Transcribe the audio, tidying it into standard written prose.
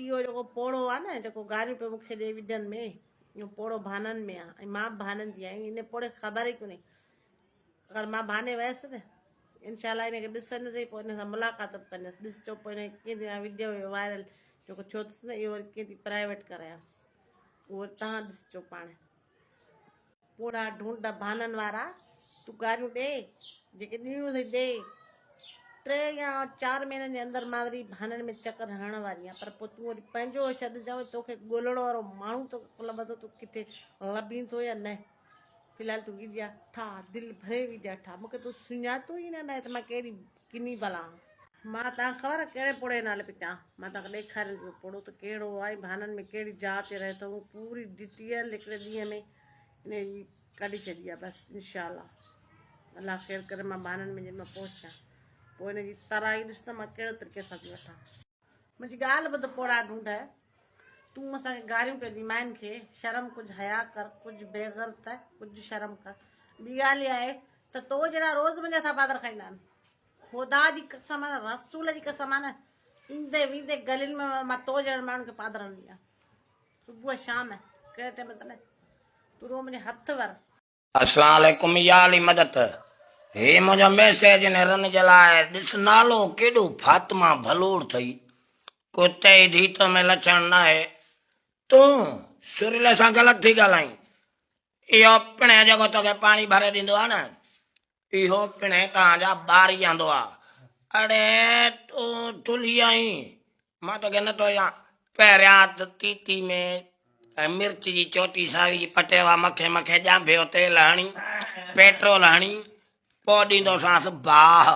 इहो जेको पोड़ो आहे न जेको गारियूं पियो मूंखे ॾे विझनि में इहो पोड़ो भाननि में आहे ऐं मां बि भाननि जी आहियां इन पोड़े ख़बर ई कोन्हे अगरि मां भाने वियसि न इनशाला हिनखे ॾिसंदसि पोइ हिन सां मुलाक़ात बि कंदसि ॾिसजो पोइ हिन कीअं वीडियो हुयो वायरल जेको छो अथसि न इहो वरी कीअं थी प्राइवेट करायांसि उहो तव्हां ॾिसजो पाण पोड़ा ढूंढ भाननि वारा तूं गारियूं ॾे जेके ॾियूं अथई ॾे 3 या 4 महीननि जे अंदरि मां वरी भाननि में चकर हणण वारी आहियां पर पोइ तूं वरी पंहिंजो छॾिजांइ तोखे ॻोल्हण वारो माण्हू तो लभंदो तूं किथे लभींदो या न फ़िलहाल तूं विझा ठा दिलि भरे विझा ठा मूंखे तूं सुञातो ई न त मां कहिड़ी किनी भला मां तव्हांखे ख़बर आहे कहिड़े पोड़े नाले पई चवां मां तव्हांखे ॾेखारियो पोड़ो त कहिड़ो आहे भाननि में कहिड़ी जाइ ते रहे थो पूरी डिटेल हिकिड़े ॾींहं में इन जी कढी छॾी आहे बसि इनशाला अलाह ख़ैर करे मां भाननि में जंहिंमहिल पहुचां पोइ हिन जी तराई ॾिस त मां कहिड़े तरीक़े सां थी वठां मुंहिंजी ॻाल्हि ॿुध पोड़ा ढूंढ तूं असांखे गारियूं पियो ॾी माइनि खे शर्म कुझु हया कर कुझु बेग़ैरत कुझु शर्म कर ॿी ॻाल्हि इहा आहे त तो जहिड़ा रोज़ु मुंहिंजे हथां पादर खाईंदा आहिनि ख़ुदा जी कसम आहे रसूल जी कसम आहे न ईंदे वेंदे गलियुनि में मां तो जहिड़े माण्हुनि खे पादर हणंदी आहियां सुबुह शाम कहिड़े टाइम ते न तूं रो मुंहिंजे हथ वर अस्सलाम वालेकुम या अली मदद हे मुंहिंजो मैसेज नेरन जे लाइ ॾिस नालो केॾो फातिमा भलोड़ अथई कुते जी धीत में लक्षण न आहे तूं सुरीले सां ग़लति थी ॻाल्हाईं इहो पिणे जेको तोखे पाणी भरे ॾींदो आहे न इहो पिणे तव्हांजा ॿारी आंदो आहे अड़े तूं टुली आहीं मां तोखे नथो या पहिरियां तीती में मिर्च जी चोटी सावी जी पटेवा मखे मखे ॼांभियो तेल हणी पेट्रोल हणी पोइ ॾींदोसांसि बाह